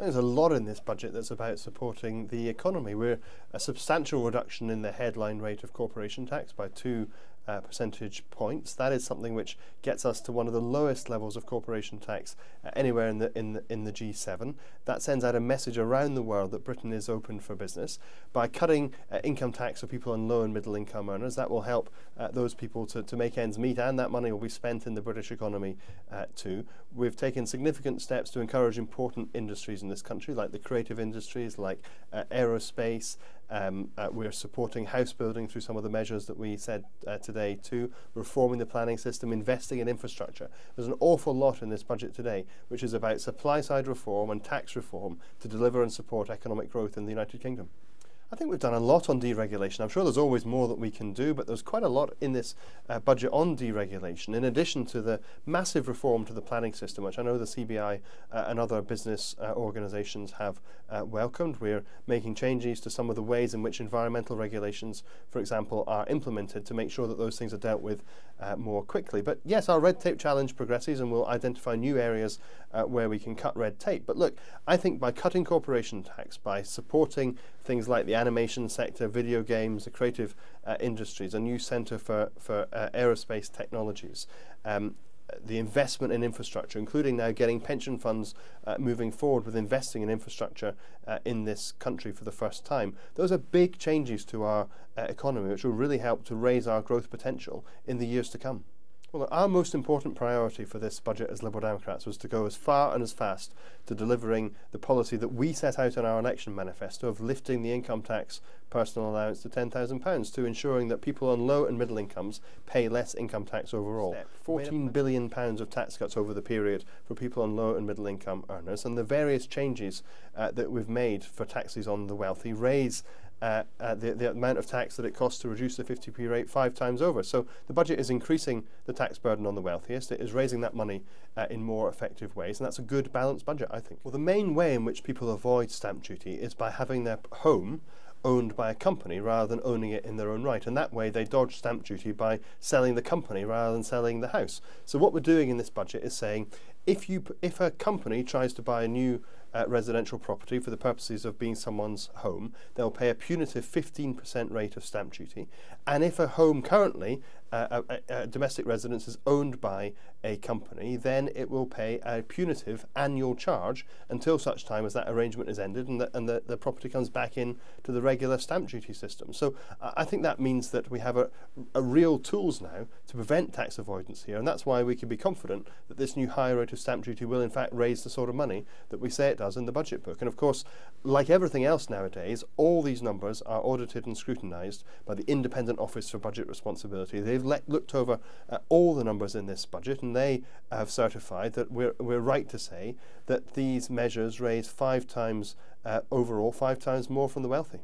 There's a lot in this budget that's about supporting the economy. We're a substantial reduction in the headline rate of corporation tax by 2 percentage points. That is something which gets us to one of the lowest levels of corporation tax anywhere in the G7. That sends out a message around the world that Britain is open for business. By cutting income tax for people on low and middle income earners, that will help those people to make ends meet, and that money will be spent in the British economy too. We've taken significant steps to encourage important industries in this country, like the creative industries, like aerospace. We're supporting house building through some of the measures that we said today too, reforming the planning system, investing in infrastructure. There's an awful lot in this budget today which is about supply side reform and tax reform to deliver and support economic growth in the United Kingdom. I think we've done a lot on deregulation. I'm sure there's always more that we can do, but there's quite a lot in this budget on deregulation, in addition to the massive reform to the planning system, which I know the CBI and other business organisations have welcomed. We're making changes to some of the ways in which environmental regulations, for example, are implemented to make sure that those things are dealt with more quickly. But yes, our red tape challenge progresses, and we'll identify new areas where we can cut red tape. But look, I think by cutting corporation tax, by supporting things like the animation sector, video games, the creative industries, a new centre for aerospace technologies, the investment in infrastructure, including now getting pension funds moving forward with investing in infrastructure in this country for the first time. Those are big changes to our economy, which will really help to raise our growth potential in the years to come. Well, our most important priority for this budget as Liberal Democrats was to go as far and as fast to delivering the policy that we set out in our election manifesto of lifting the income tax personal allowance to £10,000, to ensuring that people on low and middle incomes pay less income tax overall. £14 billion of tax cuts over the period for people on low and middle income earners, and the various changes that we've made for taxes on the wealthy raise the amount of tax that it costs to reduce the 50p rate 5 times over. So the budget is increasing the tax burden on the wealthiest. It is raising that money in more effective ways, and that's a good balanced budget, I think. Well, the main way in which people avoid stamp duty is by having their home owned by a company rather than owning it in their own right, and that way they dodge stamp duty by selling the company rather than selling the house. So what we're doing in this budget is saying if a company tries to buy a new residential property for the purposes of being someone's home, they'll pay a punitive 15% rate of stamp duty. And if a home currently, a domestic residence, is owned by a company, then it will pay a punitive annual charge until such time as that arrangement is ended and the property comes back in to the regular stamp duty system. So I think that means that we have a real tools now to prevent tax avoidance here, and that's why we can be confident that this new higher rate of stamp duty will in fact raise the sort of money that we say it does in the budget book. And of course, like everything else nowadays, all these numbers are audited and scrutinised by the Independent Office for Budget Responsibility. They've looked over all the numbers in this budget, and they have certified that we're right to say that these measures raise 5 times overall, 5 times more from the wealthy.